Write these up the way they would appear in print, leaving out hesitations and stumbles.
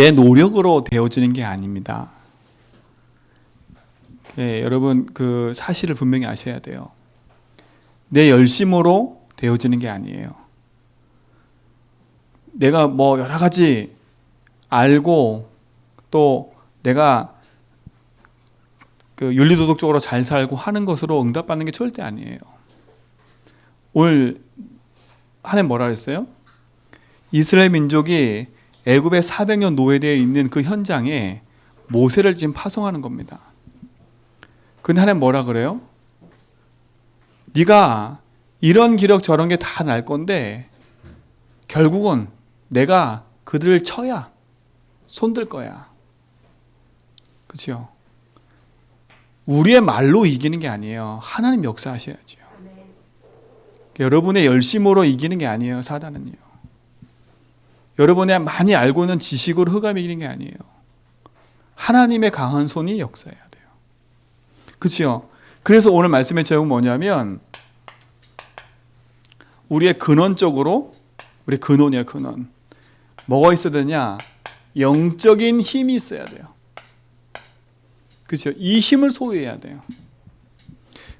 내 노력으로 되어지는 게 아닙니다. 여러분 그 사실을 분명히 아셔야 돼요. 내 열심으로 되어지는 게 아니에요. 내가 뭐 여러 가지 알고 또 내가 그 윤리도덕적으로 잘 살고 하는 것으로 응답받는 게 절대 아니에요. 오늘 하나님 뭐라 그랬어요? 이스라엘 민족이 애굽에 400년 노예되어 있는 그 현장에 모세를 지금 파송하는 겁니다. 근데 하나님 뭐라 그래요? 네가 이런 기력 저런 게 다 날 건데 결국은 내가 그들을 쳐야 손들 거야. 그렇죠? 우리의 말로 이기는 게 아니에요. 하나님 역사하셔야죠. 여러분의 열심으로 이기는 게 아니에요. 사단은요. 여러분의 많이 알고 있는 지식으로 흑암이 이기는 게 아니에요. 하나님의 강한 손이 역사해야 돼요. 그렇죠? 그래서 오늘 말씀의 제목은 뭐냐면 우리의 근원적으로 우리 근원이야 근원. 뭐가 있어야 되냐? 영적인 힘이 있어야 돼요. 그렇죠? 이 힘을 소유해야 돼요.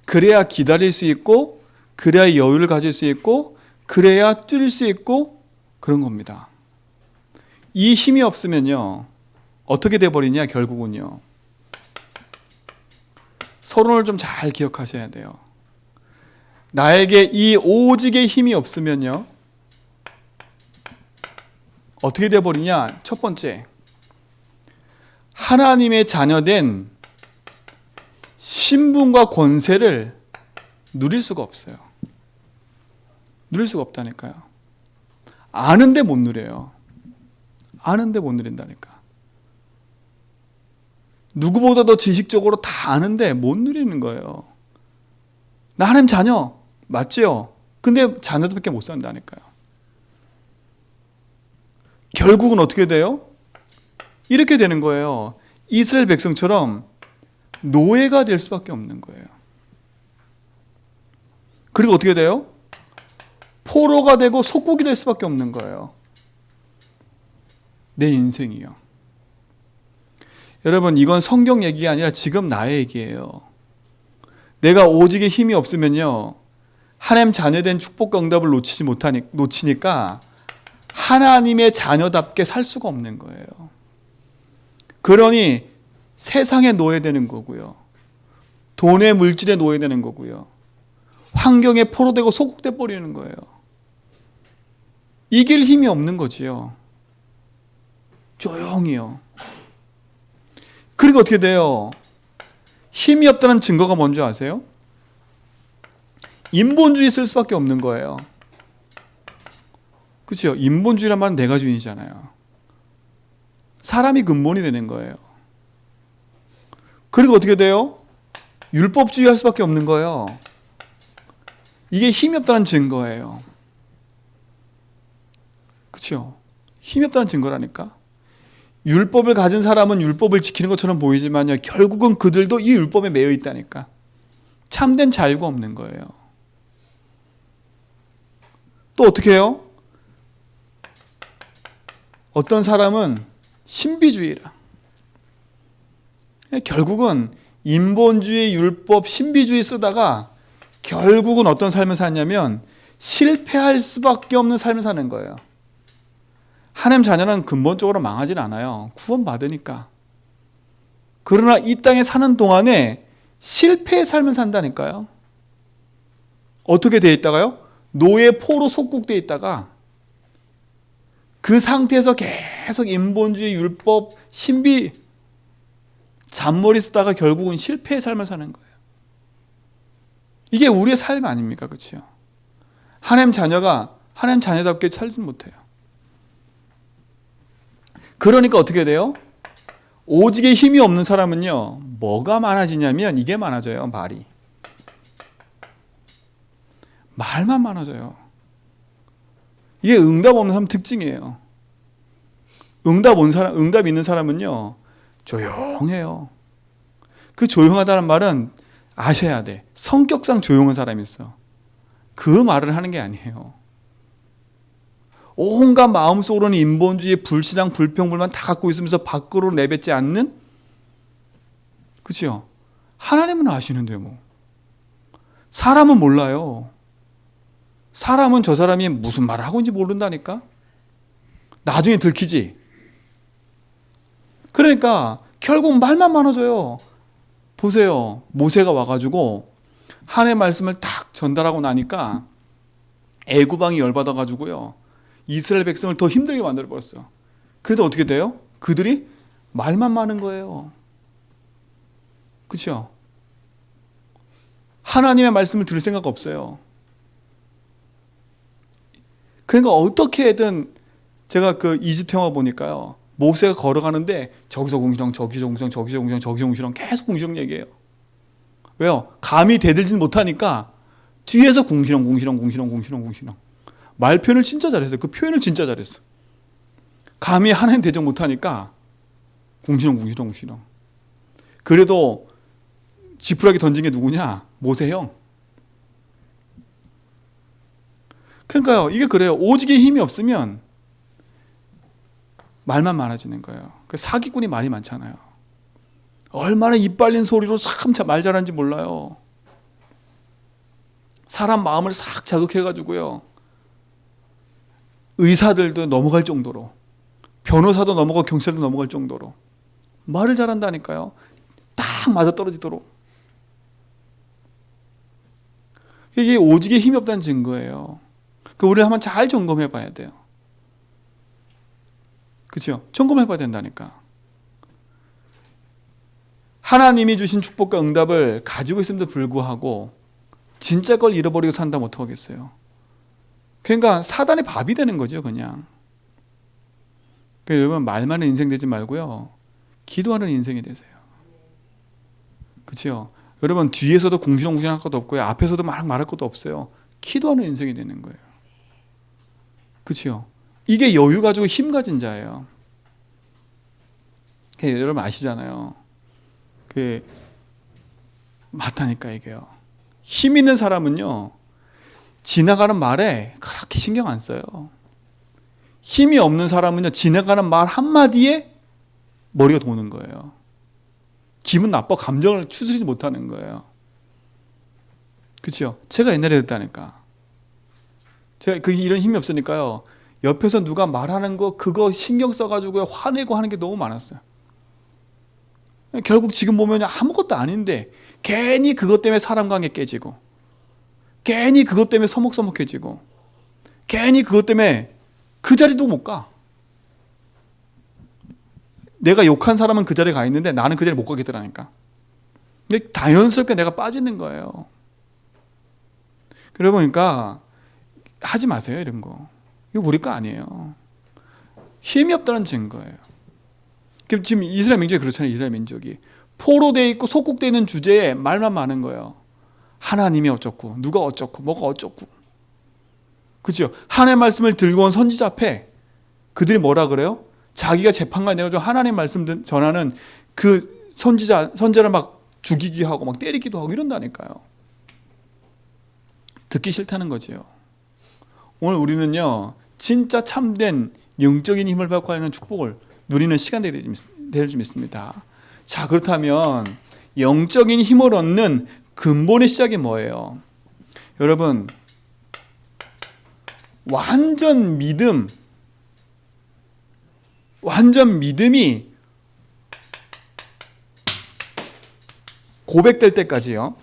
그래야 기다릴 수 있고 그래야 여유를 가질 수 있고 그래야 뛸 수 있고 그런 겁니다. 이 힘이 없으면요 어떻게 돼버리냐 결국은요 서론을 좀 잘 기억하셔야 돼요. 나에게 이 오직의 힘이 없으면요 어떻게 돼버리냐. 첫 번째, 하나님의 자녀된 신분과 권세를 누릴 수가 없어요. 누릴 수가 없다니까요. 아는데 못 누려요. 아는데 못 누린다니까. 누구보다 더 지식적으로 다 아는데 못 누리는 거예요. 나 하나님 자녀 맞지요? 근데 자녀들밖에 못 산다니까요. 결국은 어떻게 돼요? 이렇게 되는 거예요. 이스라엘 백성처럼 노예가 될 수밖에 없는 거예요. 그리고 어떻게 돼요? 포로가 되고 속국이 될 수밖에 없는 거예요. 내 인생이요. 여러분 이건 성경 얘기가 아니라 지금 나의 얘기예요. 내가 오직의 힘이 없으면요 하나님 자녀된 축복과 응답을 놓치니까 하나님의 자녀답게 살 수가 없는 거예요. 그러니 세상에 노예되는 거고요. 돈의 물질에 노예되는 거고요. 환경에 포로되고 소국돼 버리는 거예요. 이길 힘이 없는 거지요. 조용히요. 그리고 어떻게 돼요? 힘이 없다는 증거가 뭔지 아세요? 인본주의 쓸 수밖에 없는 거예요. 그렇죠? 인본주의란 말은 내가 주인이잖아요. 사람이 근본이 되는 거예요. 그리고 어떻게 돼요? 율법주의 할 수밖에 없는 거예요. 이게 힘이 없다는 증거예요. 그렇죠? 힘이 없다는 증거라니까. 율법을 가진 사람은 율법을 지키는 것처럼 보이지만요. 결국은 그들도 이 율법에 매여 있다니까. 참된 자유가 없는 거예요. 또 어떻게 해요? 어떤 사람은 신비주의라. 결국은 인본주의, 율법, 신비주의 쓰다가 결국은 어떤 삶을 사냐면 실패할 수밖에 없는 삶을 사는 거예요. 하나님 자녀는 근본적으로 망하진 않아요. 구원받으니까. 그러나 이 땅에 사는 동안에 실패의 삶을 산다니까요. 어떻게 돼 있다가요? 노예 포로 속국돼 있다가 그 상태에서 계속 인본주의, 율법, 신비 잔머리 쓰다가 결국은 실패의 삶을 사는 거예요. 이게 우리의 삶 아닙니까? 그렇죠? 하나님 자녀가 하나님 자녀답게 살지 못해요. 그러니까 어떻게 돼요? 오직의 힘이 없는 사람은요 뭐가 많아지냐면 이게 많아져요. 말만 많아져요. 이게 응답 없는 사람 특징이에요. 응답 있는 사람은요 조용해요. 그 조용하다는 말은 아셔야 돼. 성격상 조용한 사람이 있어. 그 말을 하는 게 아니에요. 온갖 마음속으로는 인본주의, 불신앙, 불평불만 다 갖고 있으면서 밖으로 내뱉지 않는, 그렇죠? 하나님은 아시는데 뭐. 사람은 몰라요. 사람은 저 사람이 무슨 말을 하고 있는지 모른다니까. 나중에 들키지. 그러니까 결국 말만 많아져요. 보세요. 모세가 와가지고 하나님의 말씀을 딱 전달하고 나니까 애구방이 열받아가지고요, 이스라엘 백성을 더 힘들게 만들어버렸어요. 그래도 어떻게 돼요? 그들이 말만 많은 거예요. 그렇죠? 하나님의 말씀을 들을 생각 없어요. 그러니까 어떻게든 제가 그 이집트 영화 보니까요, 모세가 걸어가는데 저기서 궁시렁, 저기서 궁시렁, 저기서 궁시렁, 저기서 궁시렁 계속 궁시렁 얘기해요. 왜요? 감히 대들지 못하니까 뒤에서 궁시렁, 궁시렁, 궁시렁, 궁시렁, 궁시렁. 말 표현을 진짜 잘했어요. 그 표현을 진짜 잘했어. 감히 하나님 대적 못하니까 궁시렁, 궁시렁, 궁시렁. 그래도 지푸라기 던진 게 누구냐? 모세 형. 그러니까요, 이게 그래요. 오직에 힘이 없으면 말만 많아지는 거예요. 그 사기꾼이 말이 많잖아요. 얼마나 입 발린 소리로 참 말 잘하는지 몰라요. 사람 마음을 싹 자극해가지고요, 의사들도 넘어갈 정도로, 변호사도 넘어가고 경찰도 넘어갈 정도로 말을 잘한다니까요. 딱 맞아떨어지도록. 이게 오직에 힘이 없다는 증거예요. 우리를 한번 잘 점검해 봐야 돼요. 그렇죠? 점검해 봐야 된다니까. 하나님이 주신 축복과 응답을 가지고 있음에도 불구하고 진짜 걸 잃어버리고 산다면 어떡하겠어요? 그러니까 사단의 밥이 되는 거죠, 그냥. 그러니까 여러분, 말 많은 인생 되지 말고요, 기도하는 인생이 되세요. 그렇죠? 여러분, 뒤에서도 궁시렁궁시렁 할 것도 없고요, 앞에서도 말할 것도 없어요. 기도하는 인생이 되는 거예요. 그렇죠? 이게 여유 가지고 힘 가진 자예요. 여러분 아시잖아요. 맞다니까 이게요. 힘 있는 사람은요, 지나가는 말에 그렇게 신경 안 써요. 힘이 없는 사람은요, 지나가는 말 한마디에 머리가 도는 거예요. 기분 나빠, 감정을 추스리지 못하는 거예요. 그렇죠? 제가 옛날에 그랬다니까. 제가 이런 힘이 없으니까요, 옆에서 누가 말하는 거 그거 신경 써가지고 화내고 하는 게 너무 많았어요. 결국 지금 보면 아무것도 아닌데 괜히 그것 때문에 사람 관계 깨지고, 괜히 그것 때문에 서먹서먹해지고, 괜히 그것 때문에 그 자리도 못 가. 내가 욕한 사람은 그 자리에 가 있는데 나는 그 자리에 못 가겠더라니까. 근데 자연스럽게 내가 빠지는 거예요. 그러고 보니까 하지 마세요, 이런 거. 이거 우리 거 아니에요. 힘이 없다는 증거예요. 지금 이스라엘 민족이 그렇잖아요. 이스라엘 민족이 포로되어 있고 속국되어 있는 주제에 말만 많은 거예요. 하나님이 어쩌고, 누가 어쩌고, 뭐가 어쩌고. 그렇죠? 하나님의 말씀을 들고 온 선지자 앞에 그들이 뭐라 그래요? 자기가 재판관이 돼가지고 하나님 말씀 전하는 그 선지자를 막 죽이기 하고 막 때리기도 하고 이런다니까요. 듣기 싫다는 거지요. 오늘 우리는요, 진짜 참된 영적인 힘을 받고 하는 축복을 누리는 시간들이 될 줄 믿습니다. 자, 그렇다면 영적인 힘을 얻는 근본의 시작이 뭐예요? 여러분, 완전 믿음이 고백될 때까지요.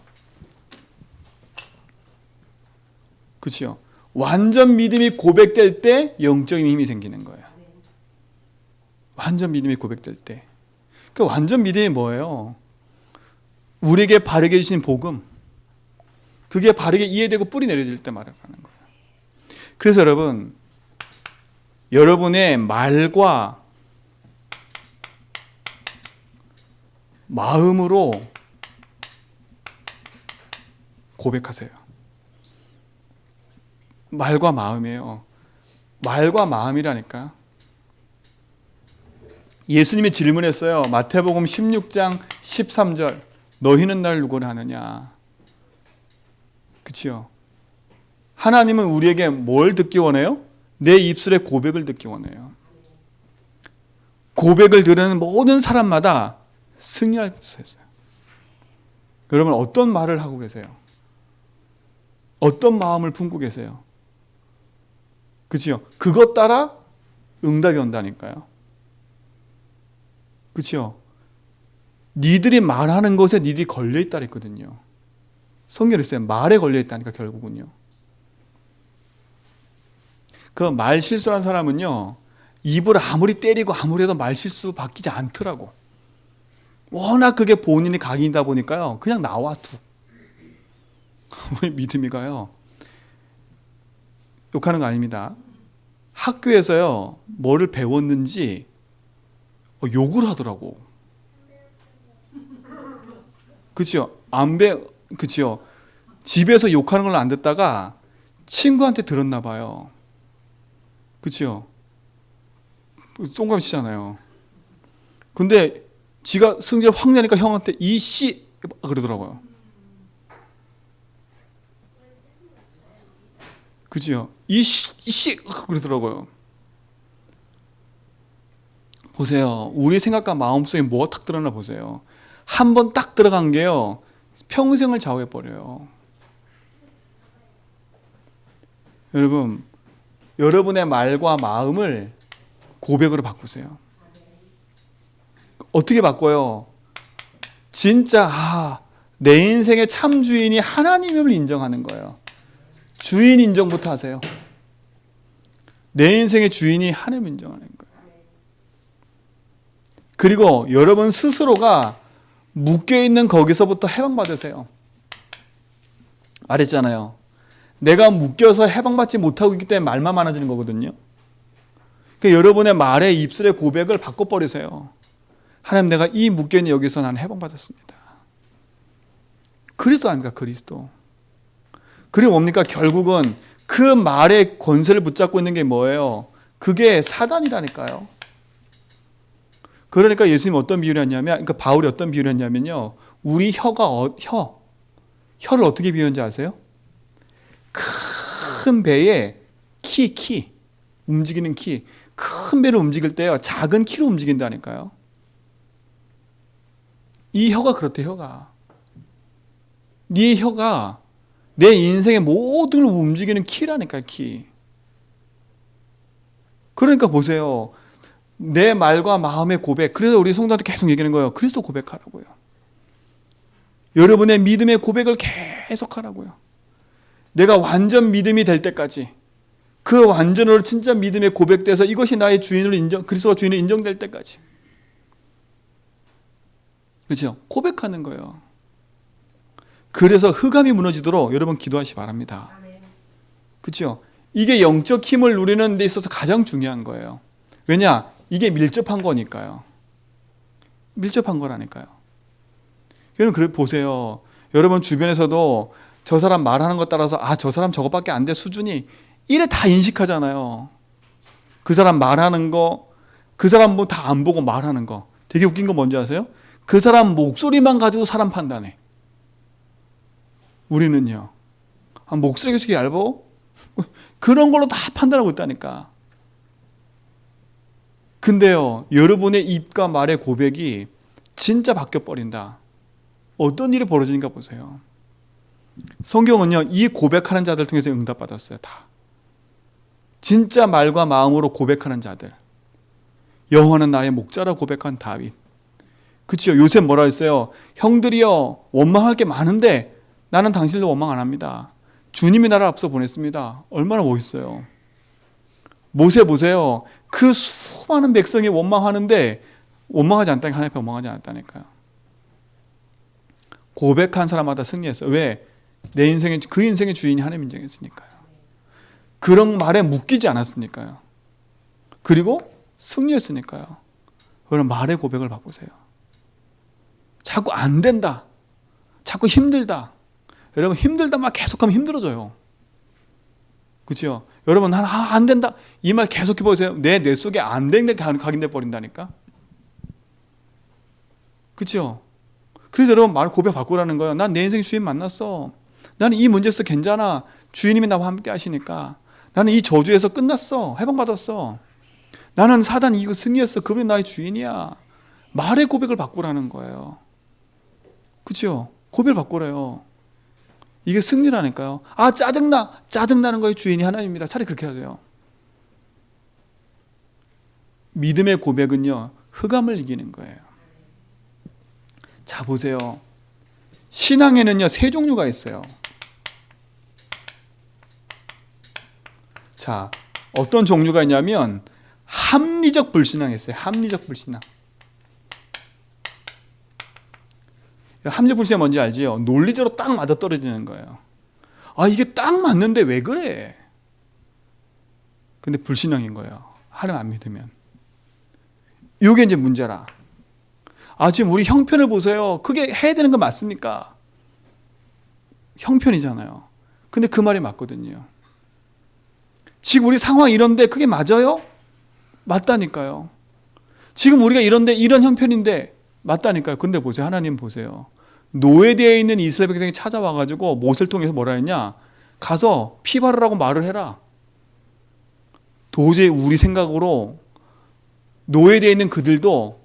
그렇죠? 완전 믿음이 고백될 때 영적인 힘이 생기는 거예요. 완전 믿음이 고백될 때. 그 완전 믿음이 뭐예요? 우리에게 바르게 주신 복음, 그게 바르게 이해되고 뿌리 내려질 때 말하는 거예요. 그래서 여러분의 말과 마음으로 고백하세요. 말과 마음이에요. 말과 마음이라니까. 예수님이 질문했어요. 마태복음 16장 13절. 너희는 날 누구라 하느냐? 그렇죠? 하나님은 우리에게 뭘 듣기 원해요? 내 입술의 고백을 듣기 원해요. 고백을 들은 모든 사람마다 승리할 수 있어요. 여러분 어떤 말을 하고 계세요? 어떤 마음을 품고 계세요? 그치요? 그것 따라 응답이 온다니까요. 그치요? 니들이 말하는 것에 니들이 걸려있다 그랬거든요. 성경에 있어요. 말에 걸려있다니까 결국은요. 그 말 실수한 사람은요, 입을 아무리 때리고 아무리 해도 말 실수 바뀌지 않더라고. 워낙 그게 본인이 각인이다 보니까요, 그냥 나와 툭. 우리 믿음이 가요. 욕하는 거 아닙니다. 학교에서요, 뭐를 배웠는지 욕을 하더라고. 그치요? 그치요? 집에서 욕하는 걸 안 듣다가 친구한테 들었나 봐요. 그치요? 동그라미 치잖아요. 근데 지가 승질 확 내니까 형한테 이씨 그러더라고요. 그치요? 이씨 그러더라고요. 보세요. 우리 생각과 마음속에 뭐가 탁 들어나 보세요. 한 번 딱 들어간 게요, 평생을 좌우해버려요. 여러분, 여러분의 말과 마음을 고백으로 바꾸세요. 어떻게 바꿔요? 진짜 내 인생의 참 주인이 하나님임을 인정하는 거예요. 주인 인정부터 하세요. 내 인생의 주인이 하나님 인정하는 거예요. 그리고 여러분 스스로가 묶여있는 거기서부터 해방받으세요. 말했잖아요. 내가 묶여서 해방받지 못하고 있기 때문에 말만 많아지는 거거든요. 그러니까 여러분의 말에 입술의 고백을 바꿔버리세요. 하나님, 내가 이 묶여있는 여기서 난 해방받았습니다. 그리스도 아닙니까? 그리스도. 그리고 뭡니까? 결국은 그 말의 권세를 붙잡고 있는 게 뭐예요? 그게 사단이라니까요. 그러니까 예수님 어떤 비유를 했냐면, 그러니까 바울이 어떤 비유를 했냐면요, 우리 혀를 어떻게 비유했는지 아세요? 큰 배에 키 움직이는 키, 큰 배를 움직일 때요, 작은 키로 움직인다니까요. 이 혀가 그렇대. 혀가 네 혀가 내 인생의 모든 걸 움직이는 키라니까. 키. 그러니까 보세요, 내 말과 마음의 고백. 그래서 우리 성도한테 계속 얘기하는 거예요. 그리스도 고백하라고요. 여러분의 믿음의 고백을 계속 하라고요. 내가 완전 믿음이 될 때까지, 그 완전으로 진짜 믿음의 고백돼서 이것이 나의 주인으로 그리스도가 주인으로 인정될 때까지. 그렇죠? 고백하는 거예요. 그래서 흑암이 무너지도록 여러분 기도하시기 바랍니다. 그렇죠? 이게 영적 힘을 누리는 데 있어서 가장 중요한 거예요. 왜냐? 이게 밀접한 거니까요. 밀접한 거라니까요. 여러분 보세요. 여러분 주변에서도 저 사람 말하는 것 따라서 저 사람 저것밖에 안 돼 수준이 이래 다 인식하잖아요. 그 사람 말하는 거, 그 사람 뭐 다 안 보고 말하는 거. 되게 웃긴 거 뭔지 아세요? 그 사람 목소리만 가지고 사람 판단해. 우리는요, 목소리가 이렇게 얇아? 그런 걸로 다 판단하고 있다니까. 근데요, 여러분의 입과 말의 고백이 진짜 바뀌어버린다. 어떤 일이 벌어지는가 보세요. 성경은요, 이 고백하는 자들 통해서 응답받았어요. 다. 진짜 말과 마음으로 고백하는 자들. 여호와는 나의 목자라 고백한 다윗. 그치요? 요새 뭐라 했어요? 형들이요, 원망할 게 많은데 나는 당신을 원망 안 합니다. 주님이 나를 앞서 보냈습니다. 얼마나 멋있어요. 모세 보세요. 그 수많은 백성이 원망하는데 원망하지 않다니까. 하나님 앞에 원망하지 않았다니까요. 고백한 사람마다 승리했어요. 왜? 내 인생의, 그 인생의 주인이 하나님 인정했으니까요. 그런 말에 묶이지 않았으니까요. 그리고 승리했으니까요. 그런 말의 고백을 바꾸세요. 자꾸 안 된다, 자꾸 힘들다. 여러분 힘들다 막 계속하면 힘들어져요. 그렇죠? 여러분 안 된다 이 말 계속 해보세요. 내 뇌 속에 안 되는 게 각인돼 버린다니까. 그렇죠? 그래서 여러분 말 고백 바꾸라는 거예요. 난 내 인생 주인 만났어. 나는 이 문제에서 괜찮아. 주인님이 나와 함께 하시니까 나는 이 저주에서 끝났어. 해방받았어. 나는 사단 이거 승리했어. 그분이 나의 주인이야. 말의 고백을 바꾸라는 거예요. 그렇죠? 고백을 바꾸래요. 이게 승리라니까요. 아, 짜증나. 짜증나는 거의 주인이 하나님입니다. 차라리 그렇게 하세요. 믿음의 고백은요, 흑암을 이기는 거예요. 자, 보세요. 신앙에는요, 세 종류가 있어요. 자, 어떤 종류가 있냐면 합리적 불신앙이 있어요. 합리적 불신앙. 합리적 불신앙이 뭔지 알지요? 논리적으로 딱 맞아떨어지는 거예요. 아, 이게 딱 맞는데 왜 그래? 근데 불신앙인 거예요. 하나님 안 믿으면. 이게 이제 문제라. 아, 지금 우리 형편을 보세요. 그게 해야 되는 거 맞습니까? 형편이잖아요. 근데 그 말이 맞거든요. 지금 우리 상황 이런데 그게 맞아요? 맞다니까요. 지금 우리가 이런데 이런 형편인데 맞다니까요. 근데 보세요. 하나님 보세요. 노예되어 있는 이스라엘 백성이 찾아와가지고 못을 통해서 뭐라 했냐? 가서 피 바르라고 말을 해라. 도저히 우리 생각으로 노예되어 있는 그들도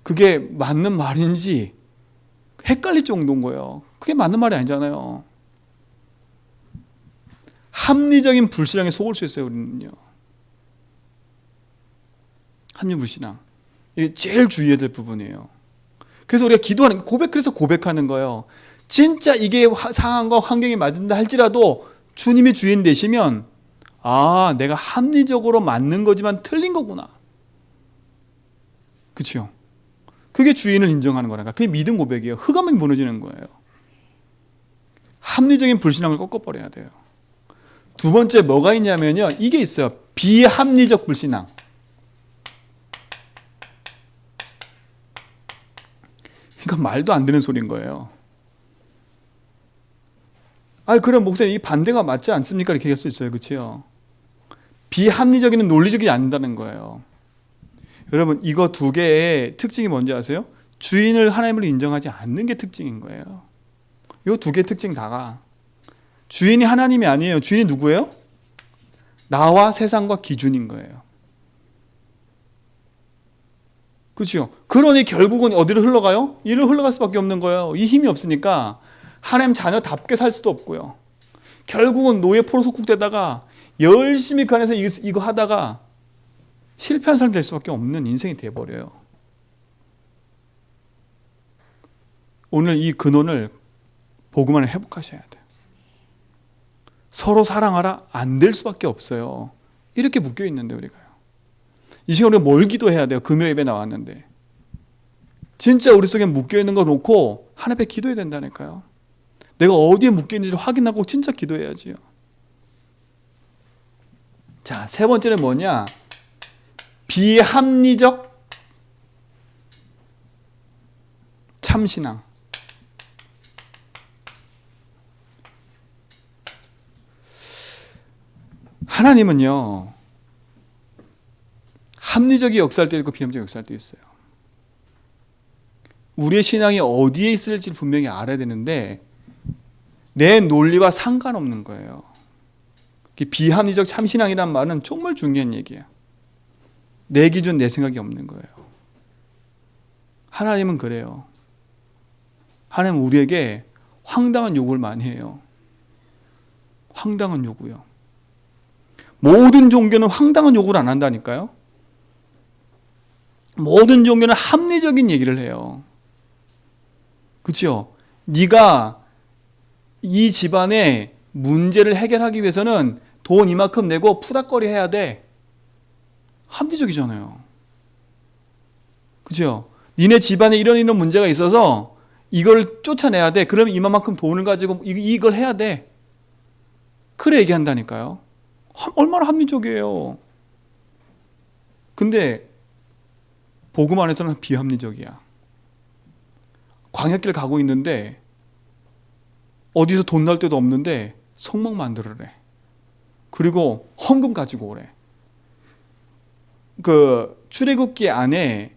그게 맞는 말인지 헷갈릴 정도인 거예요. 그게 맞는 말이 아니잖아요. 합리적인 불신앙에 속을 수 있어요, 우리는요. 합리 불신앙. 이게 제일 주의해야 될 부분이에요. 그래서 우리가 기도하는, 그래서 고백하는 거예요. 진짜 이게 상황과 환경이 맞는다 할지라도 주님이 주인 되시면, 아, 내가 합리적으로 맞는 거지만 틀린 거구나. 그렇죠? 그게 주인을 인정하는 거라니까. 그게 믿음 고백이에요. 흑암이 무너지는 거예요. 합리적인 불신앙을 꺾어버려야 돼요. 두 번째 뭐가 있냐면요. 이게 있어요. 비합리적 불신앙. 이건 말도 안 되는 소리인 거예요. 아, 그럼 목사님 이 반대가 맞지 않습니까? 이렇게 할 수 있어요. 그렇죠? 비합리적인 논리적이지 않는다는 거예요. 여러분, 이거 두 개의 특징이 뭔지 아세요? 주인을 하나님을 인정하지 않는 게 특징인 거예요. 이 두 개의 특징 다가 주인이 하나님이 아니에요. 주인이 누구예요? 나와 세상과 기준인 거예요. 그렇죠? 그러니 결국은 어디로 흘러가요? 이리로 흘러갈 수밖에 없는 거예요. 이 힘이 없으니까 하나님 자녀답게 살 수도 없고요. 결국은 노예 포로 속국되다가 열심히 그 안에서 이거 하다가 실패한 사람 될 수밖에 없는 인생이 되어버려요. 오늘 이 근원을 복음 안에 회복하셔야 돼요. 서로 사랑하라 안 될 수밖에 없어요. 이렇게 묶여 있는데 우리가요. 이 시간에 우리가 뭘 기도해야 돼요? 금요 예배 나왔는데. 진짜 우리 속에 묶여 있는 거 놓고 하나님 앞에 기도해야 된다니까요. 내가 어디에 묶여 있는지를 확인하고 진짜 기도해야지요. 자, 세 번째는 뭐냐? 비합리적 참신앙. 하나님은요, 합리적인 역사할 때 있고 비합리적 역사할 때 있어요. 우리의 신앙이 어디에 있을지 분명히 알아야 되는데 내 논리와 상관없는 거예요. 비합리적 참신앙이란 말은 정말 중요한 얘기예요. 내 기준, 내 생각이 없는 거예요. 하나님은 그래요. 하나님은 우리에게 황당한 요구를 많이 해요. 황당한 요구요. 모든 종교는 황당한 요구를 안 한다니까요. 모든 종교는 합리적인 얘기를 해요. 그렇죠? 네가 이 집안의 문제를 해결하기 위해서는 돈 이만큼 내고 푸닥거리 해야 돼. 합리적이잖아요. 그렇죠? 니네 집안에 이런 문제가 있어서 이걸 쫓아내야 돼. 그러면 이만큼 돈을 가지고 이걸 해야 돼. 그래 얘기한다니까요. 얼마나 합리적이에요. 근데 복음 안에서는 비합리적이야. 광야길 가고 있는데 어디서 돈 날 데도 없는데 성막 만들으래. 그리고 헌금 가지고 오래. 그 출애굽기 안에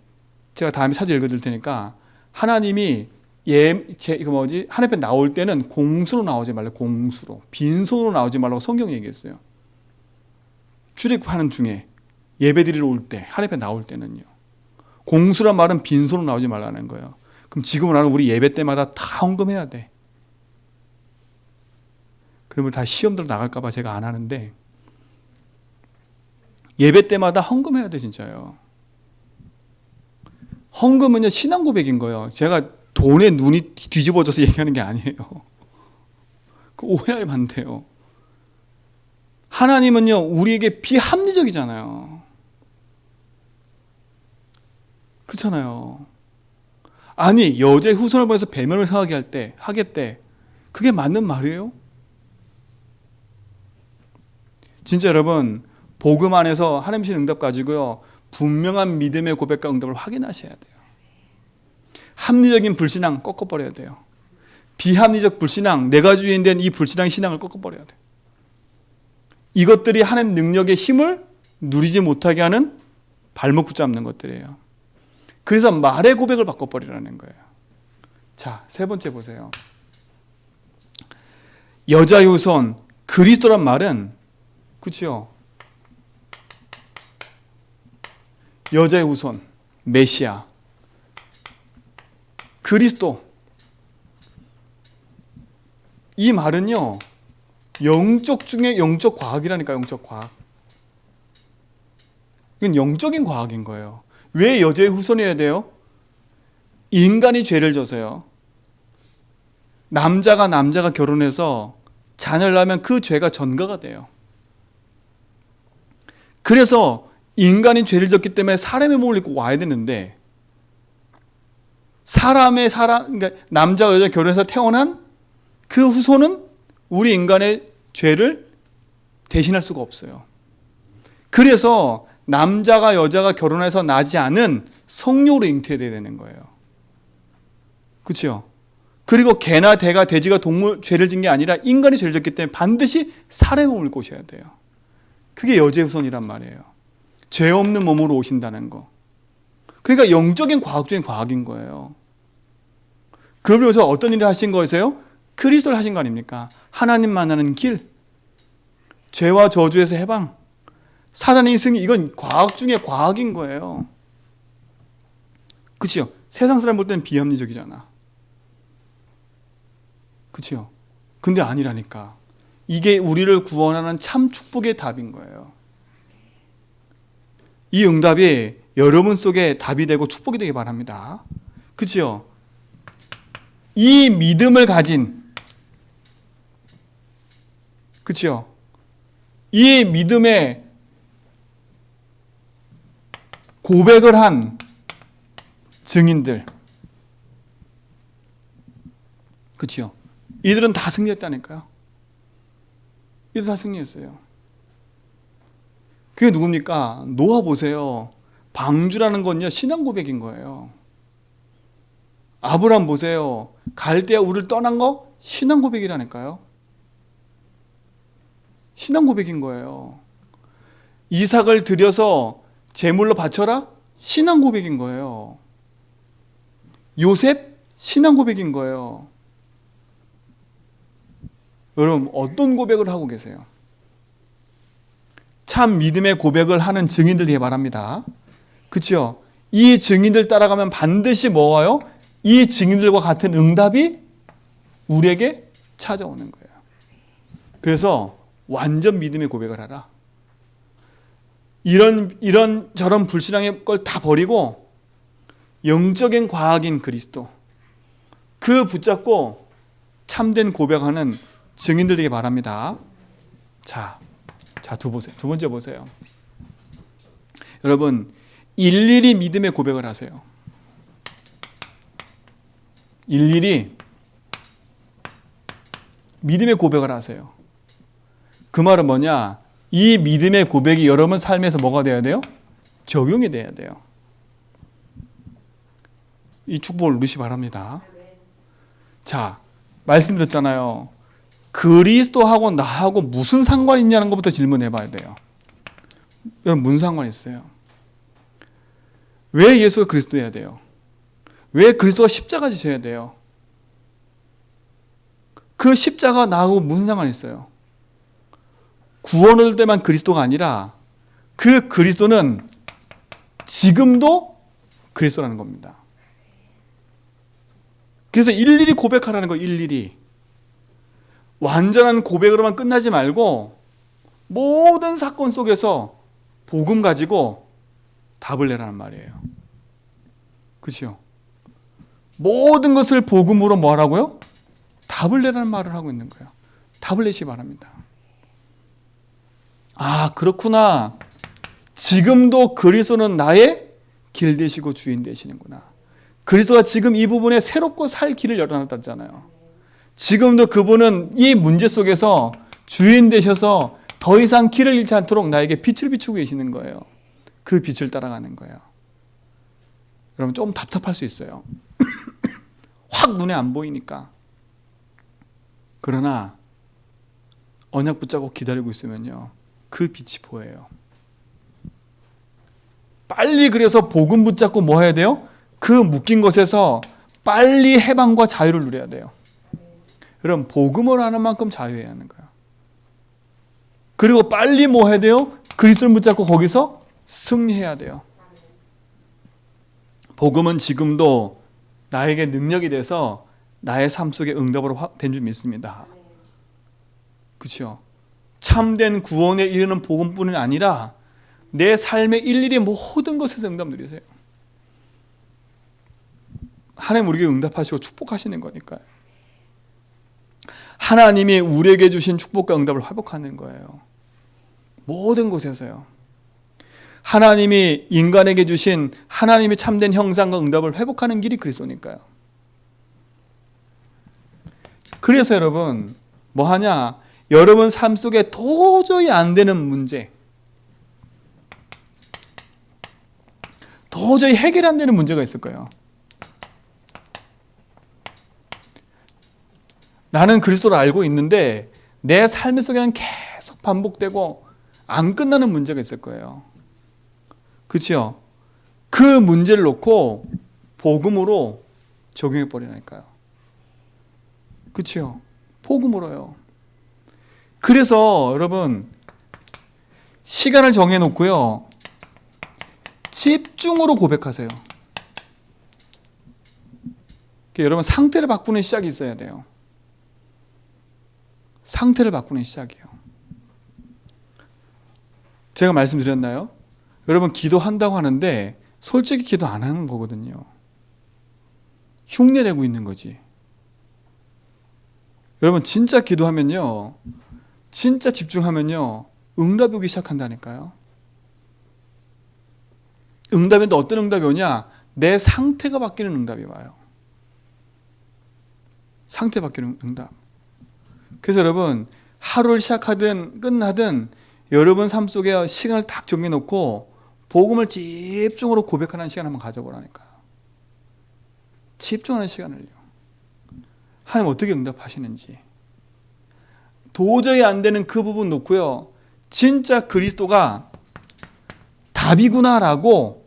제가 다음에 사진 읽어드릴 테니까 하나님이 하나님 앞에 나올 때는 공수로 나오지 말라. 공수로. 빈손으로 나오지 말라고 성경 얘기했어요. 출입하는 중에 예배드리러 올 때, 하나님 앞에 나올 때는요. 공수란 말은 빈손으로 나오지 말라는 거예요. 그럼 지금은 나는 우리 예배 때마다 다 헌금해야 돼. 그러면 다 시험들 나갈까 봐 제가 안 하는데 예배 때마다 헌금해야 돼 진짜요. 헌금은요 신앙 고백인 거예요. 제가 돈에 눈이 뒤집어져서 얘기하는 게 아니에요. 그 오해하면 안 돼요. 하나님은요 우리에게 비합리적이잖아요. 그렇잖아요. 아니 여자의 후손을 보내서 배면을 상하게 하겠대. 그게 맞는 말이에요? 진짜 여러분 복음 안에서 하나님 신 응답 가지고요 분명한 믿음의 고백과 응답을 확인하셔야 돼요. 합리적인 불신앙 꺾어버려야 돼요. 비합리적 불신앙, 내가 주인된 이 불신앙 신앙을 꺾어버려야 돼요. 이것들이 하나님 능력의 힘을 누리지 못하게 하는 발목 붙잡는 것들이에요. 그래서 말의 고백을 바꿔버리라는 거예요. 자, 세 번째 보세요. 여자의 후손, 그리스도란 말은 그렇죠? 여자의 후손, 메시아, 그리스도. 이 말은요 영적 중에 영적 과학이라니까. 영적 과학. 이건 영적인 과학인 거예요. 왜 여자의 후손이어야 돼요? 인간이 죄를 져서요 남자가 결혼해서 자녀를 낳으면 그 죄가 전가가 돼요. 그래서 인간이 죄를 졌기 때문에 사람의 몸을 입고 와야 되는데 그러니까 남자와 여자 결혼해서 태어난 그 후손은 우리 인간의 죄를 대신할 수가 없어요. 그래서 남자가 여자가 결혼해서 나지 않은 성녀로 잉태돼야 되는 거예요. 그렇죠? 그리고 개나 대가 돼지가 동물 죄를 진 게 아니라 인간이 죄를 졌기 때문에 반드시 사람의 몸을 입고 오셔야 돼요. 그게 여자의 후손이란 말이에요. 죄 없는 몸으로 오신다는 거. 그러니까 영적인 과학적인 과학인 거예요. 그러면서 어떤 일을 하신 거세요? 그리스도를 하신 거 아닙니까? 하나님 만나는 길, 죄와 저주에서 해방, 사단의 승리. 이건 과학 중에 과학인 거예요. 그렇죠? 세상 사람 볼 때는 비합리적이잖아. 그렇죠? 근데 아니라니까. 이게 우리를 구원하는 참 축복의 답인 거예요. 이 응답이 여러분 속에 답이 되고 축복이 되길 바랍니다. 그렇죠? 이 믿음을 가진, 그렇죠? 이 믿음의 고백을 한 증인들, 그렇죠? 이들은 다 승리했다니까요. 이들 다 승리했어요. 그게 누굽니까? 노아 보세요. 방주라는 건요 신앙 고백인 거예요. 아브람 보세요. 갈대아 우를 떠난 거 신앙 고백이라니까요. 신앙 고백인 거예요. 이삭을 들여서 제물로 바쳐라? 신앙 고백인 거예요. 요셉? 신앙 고백인 거예요. 여러분 어떤 고백을 하고 계세요? 참 믿음의 고백을 하는 증인들 되기 바랍니다. 그렇죠? 이 증인들 따라가면 반드시 뭐 와요? 이 증인들과 같은 응답이 우리에게 찾아오는 거예요. 그래서 완전 믿음의 고백을 하라. 이런 저런 불신앙의 걸 다 버리고 영적인 과학인 그리스도 그 붙잡고 참된 고백하는 증인들 되기 바랍니다. 자, 두 번째 보세요. 여러분 일일이 믿음의 고백을 하세요. 일일이 믿음의 고백을 하세요. 그 말은 뭐냐? 이 믿음의 고백이 여러분 삶에서 뭐가 돼야 돼요? 적용이 돼야 돼요. 이 축복을 누리시 바랍니다. 자, 말씀드렸잖아요. 그리스도하고 나하고 무슨 상관이 있냐는 것부터 질문해 봐야 돼요. 여러분 무슨 상관이 있어요? 왜 예수가 그리스도여야 돼요? 왜 그리스도가 십자가 지셔야 돼요? 그 십자가 나하고 무슨 상관이 있어요? 구원 얻을 때만 그리스도가 아니라 그 그리스도는 지금도 그리스도라는 겁니다. 그래서 일일이 고백하라는 거, 일일이. 완전한 고백으로만 끝나지 말고 모든 사건 속에서 복음 가지고 답을 내라는 말이에요. 그렇죠? 모든 것을 복음으로 뭐 하라고요? 답을 내라는 말을 하고 있는 거예요. 답을 내시기 바랍니다. 아, 그렇구나. 지금도 그리스도는 나의 길 되시고 주인 되시는구나. 그리스도가 지금 이 부분에 새롭고 살 길을 열어놨다잖아요. 지금도 그분은 이 문제 속에서 주인 되셔서 더 이상 길을 잃지 않도록 나에게 빛을 비추고 계시는 거예요. 그 빛을 따라가는 거예요. 여러분 좀 답답할 수 있어요. 확 눈에 안 보이니까. 그러나 언약 붙잡고 기다리고 있으면요, 그 빛이 보여요. 빨리 그래서 복음 붙잡고 뭐 해야 돼요? 그 묶인 것에서 빨리 해방과 자유를 누려야 돼요. 여러분 복음을 하는 만큼 자유해야 하는 거예요. 그리고 빨리 뭐 해야 돼요? 그리스도를 붙잡고 거기서 승리해야 돼요. 복음은 지금도 나에게 능력이 돼서 나의 삶 속에 응답으로 된 줄 믿습니다. 그렇죠? 참된 구원에 이르는 복음뿐이 아니라 내 삶의 일일이 모든 것에서 응답 누리세요. 하나님 우리에게 응답하시고 축복하시는 거니까요. 하나님이 우리에게 주신 축복과 응답을 회복하는 거예요. 모든 곳에서요. 하나님이 인간에게 주신 하나님이 참된 형상과 응답을 회복하는 길이 그리스도니까요. 그래서 여러분 뭐 하냐? 여러분 삶 속에 도저히 안 되는 문제, 도저히 해결 안 되는 문제가 있을 거예요. 나는 그리스도를 알고 있는데 내 삶 속에는 계속 반복되고 안 끝나는 문제가 있을 거예요. 그렇죠? 그 문제를 놓고 복음으로 적용해 버리니까요. 그렇죠? 복음으로요. 그래서 여러분 시간을 정해 놓고요, 집중으로 고백하세요. 여러분 상태를 바꾸는 시작이 있어야 돼요. 상태를 바꾸는 시작이에요. 제가 말씀드렸나요? 여러분 기도한다고 하는데 솔직히 기도 안 하는 거거든요. 흉내내고 있는 거지. 여러분 진짜 기도하면요, 진짜 집중하면요, 응답이 오기 시작한다니까요. 응답인데 어떤 응답이 오냐? 내 상태가 바뀌는 응답이 와요. 상태 바뀌는 응답. 그래서 여러분 하루를 시작하든 끝나든 여러분 삶 속에 시간을 딱 정해놓고 복음을 집중으로 고백하는 시간 한번 가져보라니까요. 집중하는 시간을요. 하나님 어떻게 응답하시는지. 도저히 안 되는 그 부분 놓고요, 진짜 그리스도가 답이구나라고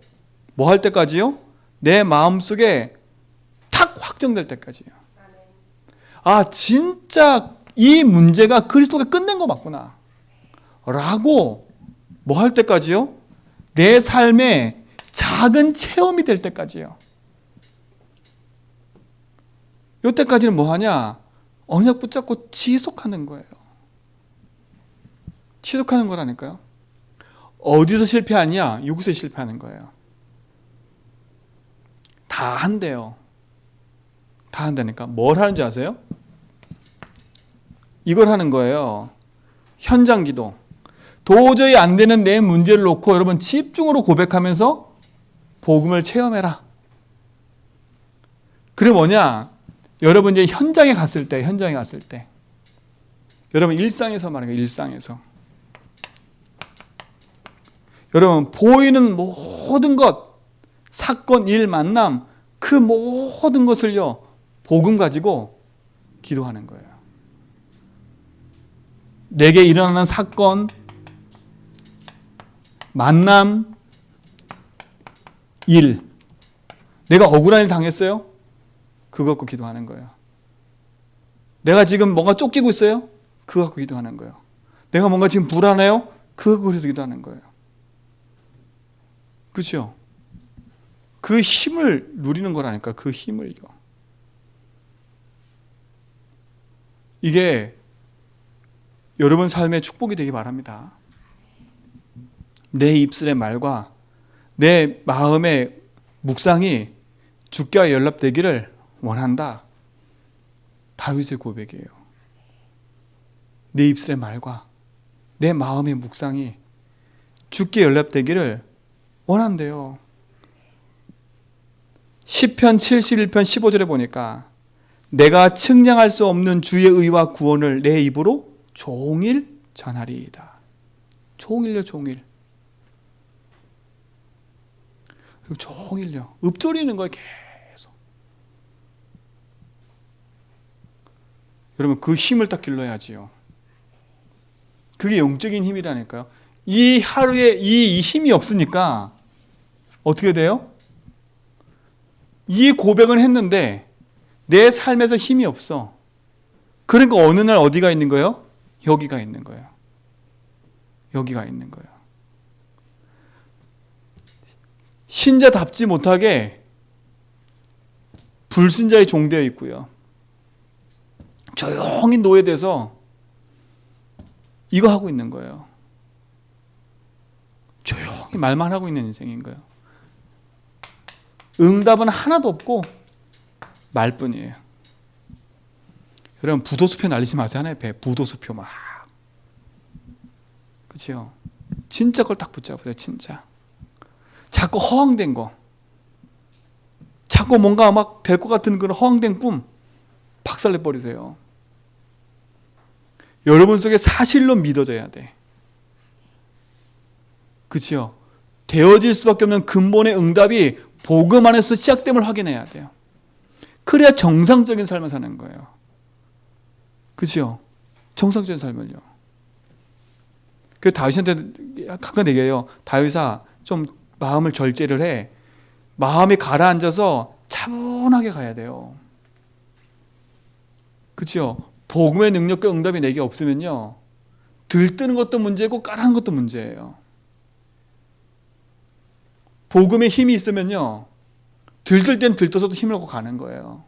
뭐 할 때까지요? 내 마음속에 탁 확정될 때까지요. 아 진짜 이 문제가 그리스도가 끝낸 거 맞구나 라고 뭐 할 때까지요? 내 삶의 작은 체험이 될 때까지요. 이때까지는 뭐 하냐? 언약 붙잡고 지속하는 거예요. 지속하는 거라니까요. 어디서 실패하냐? 여기서 실패하는 거예요. 다 한대요. 다 한다니까. 뭘 하는지 아세요? 이걸 하는 거예요. 현장 기도. 도저히 안 되는 내 문제를 놓고 여러분 집중으로 고백하면서 복음을 체험해라. 그게 뭐냐? 여러분 이제 현장에 갔을 때, 여러분 일상에서 말이에요. 일상에서. 여러분 보이는 모든 것, 사건, 일, 만남, 그 모든 것을요, 복음 가지고 기도하는 거예요. 내게 일어나는 사건, 만남, 일, 내가 억울한 일 당했어요? 그거 갖고 기도하는 거예요. 내가 지금 뭔가 쫓기고 있어요? 그거 갖고 기도하는 거예요. 내가 뭔가 지금 불안해요? 그거 갖고 기도하는 거예요. 그렇죠? 그 힘을 누리는 거라니까. 그 힘을요. 이게 여러분 삶의 축복이 되기 바랍니다. 내 입술의 말과 내 마음의 묵상이 주께와 연합되기를 원한다. 다윗의 고백이에요. 내 입술의 말과 내 마음의 묵상이 주께 연합되기를 원한대요. 시편 71편 15절에 보니까 내가 측량할 수 없는 주의 의와 구원을 내 입으로 종일 전하리이다. 종일요, 종일. 그리고 종일요. 읊조리는 거예요, 계속. 여러분, 그 힘을 딱 길러야지요. 그게 영적인 힘이라니까요. 이 하루에 이 힘이 없으니까 어떻게 돼요? 이 고백은 했는데 내 삶에서 힘이 없어. 그러니까 어느 날 어디가 있는 거예요? 여기가 있는 거예요. 여기가 있는 거예요. 신자답지 못하게 불신자에 종되어 있고요. 조용히 노예돼서 이거 하고 있는 거예요. 조용히 말만 하고 있는 인생인 거예요. 응답은 하나도 없고 말뿐이에요. 여러분, 부도수표 날리지 마세요. 하나의 배 부도수표 막. 그렇죠? 진짜 걸 딱 붙잡으세요. 진짜. 자꾸 허황된 거, 자꾸 뭔가 막 될 것 같은 그런 허황된 꿈 박살내버리세요. 여러분 속에 사실로 믿어져야 돼. 그렇죠? 되어질 수밖에 없는 근본의 응답이 복음 안에서 시작됨을 확인해야 돼요. 그래야 정상적인 삶을 사는 거예요. 그렇죠? 정상적인 삶을요. 그 다윗한테 가끔 얘기해요. 다윗아, 좀 마음을 절제를 해. 마음이 가라앉아서 차분하게 가야 돼요. 그렇죠? 복음의 능력과 응답이 내게 없으면요, 들뜨는 것도 문제고 까라는 것도 문제예요. 복음의 힘이 있으면요, 들뜰 땐 들떠서도 힘을 얻고 가는 거예요.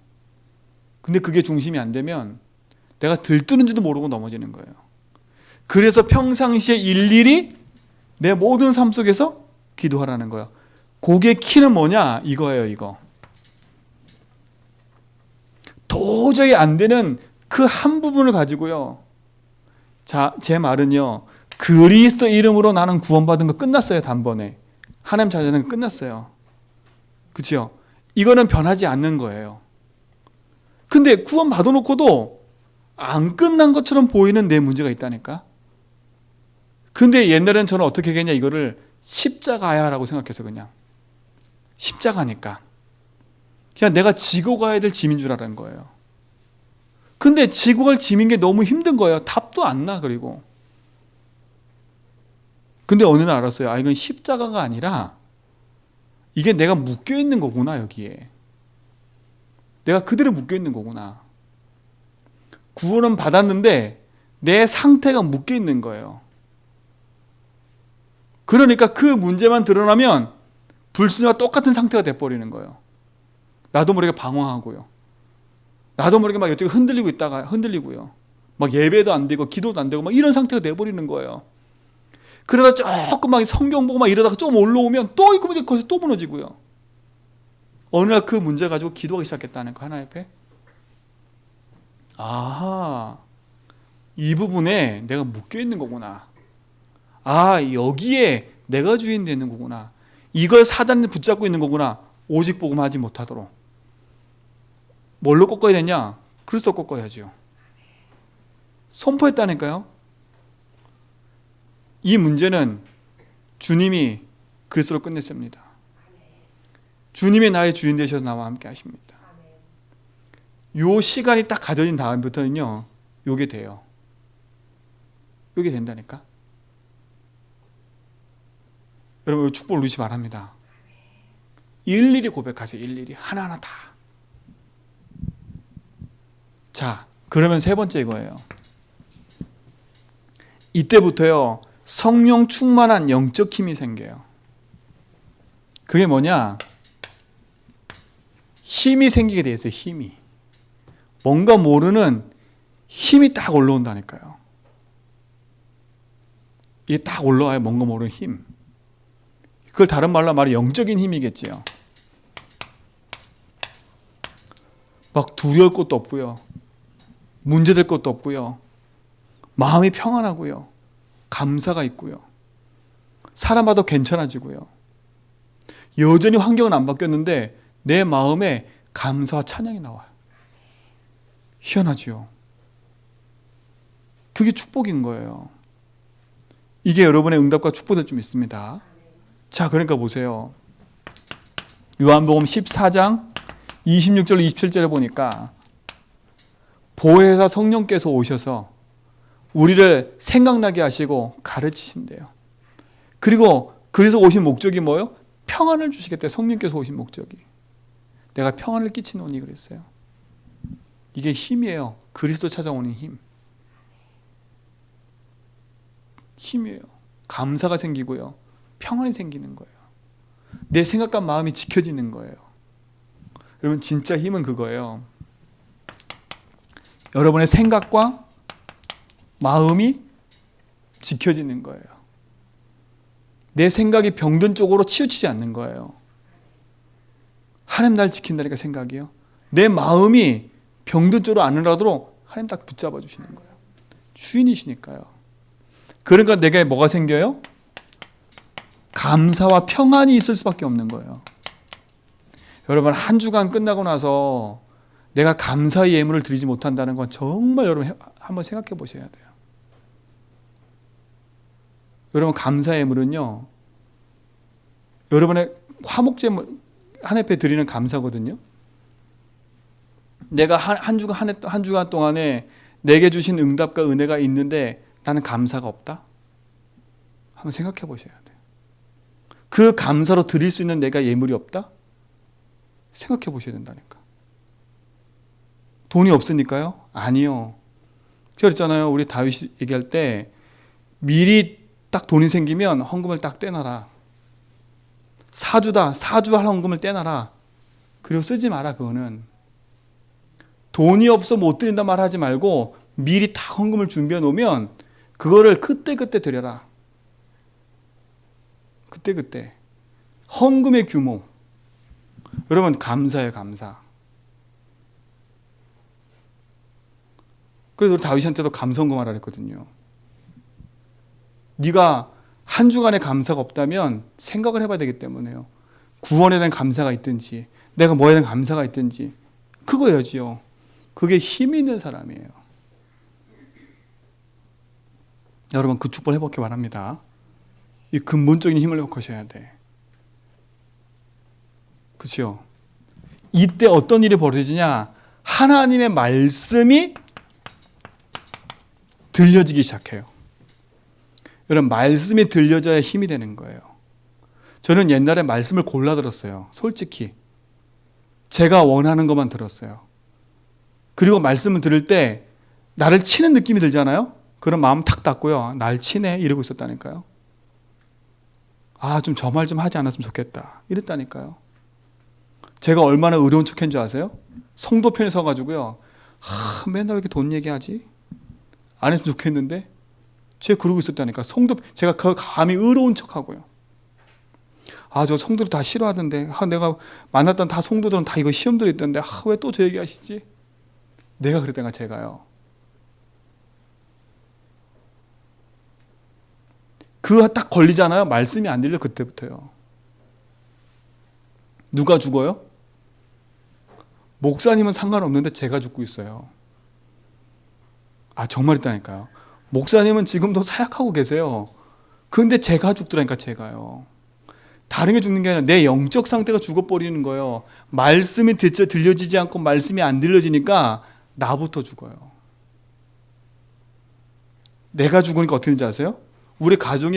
근데 그게 중심이 안 되면 내가 들뜨는지도 모르고 넘어지는 거예요. 그래서 평상시에 일일이 내 모든 삶 속에서 기도하라는 거예요. 그게 키는 뭐냐? 이거예요, 이거. 도저히 안 되는 그 한 부분을 가지고요. 자, 제 말은요, 그리스도 이름으로 나는 구원받은 거 끝났어요. 단번에. 하나님 자녀는 끝났어요. 그렇죠? 이거는 변하지 않는 거예요. 근데 구원 받아놓고도 안 끝난 것처럼 보이는 내 문제가 있다니까. 근데 옛날에는 저는 어떻게 했냐, 이거를 십자가야라고 생각해서 그냥 십자가니까 그냥 내가 지고 가야 될 짐인 줄 알았는 거예요. 근데 지고 갈 짐인 게 너무 힘든 거예요. 답도 안 나. 그리고 근데 어느 날 알았어요. 아, 이건 십자가가 아니라 이게 내가 묶여 있는 거구나. 여기에 내가 그대로 묶여 있는 거구나. 구원은 받았는데 내 상태가 묶여 있는 거예요. 그러니까 그 문제만 드러나면 불신자와 똑같은 상태가 돼버리는 거예요. 나도 모르게 방황하고요. 나도 모르게 막 이쪽에 흔들리고 있다가 흔들리고요. 막 예배도 안 되고 기도도 안 되고 막 이런 상태가 돼버리는 거예요. 그러다 조금 막 성경 보고 막 이러다가 좀 올라오면 또 있고 거기서 또 무너지고요. 어느 날 그 문제 가지고 기도하기 시작했다는 거, 하나님 앞에. 아하, 이 부분에 내가 묶여 있는 거구나. 아, 여기에 내가 주인 되는 거구나. 이걸 사단이 붙잡고 있는 거구나. 오직 복음 하지 못하도록. 뭘로 꺾어야 되냐? 그리스도 꺾어야죠. 선포했다니까요. 이 문제는 주님이 그리스도로 끝냈습니다. 주님이 나의 주인 되셔서 나와 함께 하십니다. 요 시간이 딱 가져진 다음부터는요, 요게 돼요. 요게 된다니까. 여러분, 축복을 누리시 바랍니다. 일일이 고백하세요. 일일이 하나하나 다. 자, 그러면 세 번째 이거예요. 이때부터요, 성령 충만한 영적 힘이 생겨요. 그게 뭐냐? 힘이 생기게 돼 있어요. 힘이. 뭔가 모르는 힘이 딱 올라온다니까요. 이게 딱 올라와요. 뭔가 모르는 힘. 그걸 다른 말로 말하면 영적인 힘이겠지요. 막 두려울 것도 없고요. 문제될 것도 없고요. 마음이 평안하고요. 감사가 있고요. 사람 봐도 괜찮아지고요. 여전히 환경은 안 바뀌었는데 내 마음에 감사와 찬양이 나와요. 희한하지요. 그게 축복인 거예요. 이게 여러분의 응답과 축복될 좀 있습니다. 자, 그러니까 보세요. 요한복음 14장 26절 27절에 보니까 보혜사 성령께서 오셔서 우리를 생각나게 하시고 가르치신대요. 그리고 그래서 오신 목적이 뭐예요? 평안을 주시겠대요. 성령께서 오신 목적이. 내가 평안을 끼치노니 그랬어요. 이게 힘이에요. 그리스도 찾아오는 힘. 힘이에요. 감사가 생기고요. 평안이 생기는 거예요. 내 생각과 마음이 지켜지는 거예요. 여러분 진짜 힘은 그거예요. 여러분의 생각과 마음이 지켜지는 거예요. 내 생각이 병든 쪽으로 치우치지 않는 거예요. 하나님 날 지킨다니까 생각이요. 내 마음이 병든 쪽으로 안 흘러가도록 하나님 딱 붙잡아 주시는 거예요. 주인이시니까요. 그러니까 내게 뭐가 생겨요? 감사와 평안이 있을 수밖에 없는 거예요. 여러분 한 주간 끝나고 나서 내가 감사의 예물을 드리지 못한다는 건 정말 여러분 한번 생각해 보셔야 돼요. 여러분 감사의 예물은요. 여러분의 화목제물 하나님 앞에 드리는 감사거든요. 내가 한 주간 동안에 내게 주신 응답과 은혜가 있는데 나는 감사가 없다? 한번 생각해 보셔야 돼요. 그 감사로 드릴 수 있는 내가 예물이 없다? 생각해 보셔야 된다니까. 돈이 없으니까요? 아니요. 그랬잖아요. 우리 다윗이 얘기할 때 미리 딱 돈이 생기면 헌금을 딱 떼놔라. 사주할 헌금을 떼놔라. 그리고 쓰지 마라. 그거는 돈이 없어 못 드린다 말하지 말고 미리 딱 헌금을 준비해 놓으면 그거를 그때그때 드려라. 그때그때 헌금의 규모. 여러분 감사해요. 감사. 그래서 우리 다윗한테도 감사헌금하라 그랬거든요. 네가 한 주간의 감사가 없다면 생각을 해봐야 되기 때문에요. 구원에 대한 감사가 있든지 내가 뭐에 대한 감사가 있든지 그거여지요. 그게 힘이 있는 사람이에요. 여러분 그 축복을 회복해 바랍니다. 이 근본적인 힘을 회복하셔야 돼. 그렇죠? 이때 어떤 일이 벌어지냐? 하나님의 말씀이 들려지기 시작해요. 여러분 말씀이 들려져야 힘이 되는 거예요. 저는 옛날에 말씀을 골라 들었어요. 솔직히 제가 원하는 것만 들었어요. 그리고 말씀을 들을 때 나를 치는 느낌이 들잖아요. 그런 마음 탁 닫고요. 날 치네 이러고 있었다니까요. 아, 좀 저 말 좀 하지 않았으면 좋겠다 이랬다니까요. 제가 얼마나 의로운 척한 줄 아세요? 성도 편에 서가지고요. 맨날 왜 이렇게 돈 얘기하지? 안 했으면 좋겠는데 제가 그러고 있었다니까. 제가 그 감히 의로운 척하고요. 아, 저 성도들 다 싫어하던데. 내가 만났던 다 성도들은 다 이거 시험 들어있던데. 왜 또 저 얘기하시지? 내가 그랬다니까 제가요. 그거 딱 걸리잖아요. 말씀이 안 들려 그때부터요. 누가 죽어요? 목사님은 상관없는데 제가 죽고 있어요. 아, 정말 있다니까요. 목사님은 지금도 사역하고 계세요. 근데 제가 죽더라니까 제가요. 다른 게 죽는 게 아니라 내 영적 상태가 죽어버리는 거예요. 말씀이 들려지지 않고 말씀이 안 들려지니까 나부터 죽어요. 내가 죽으니까 어떻게 되는지 아세요? 우리 가정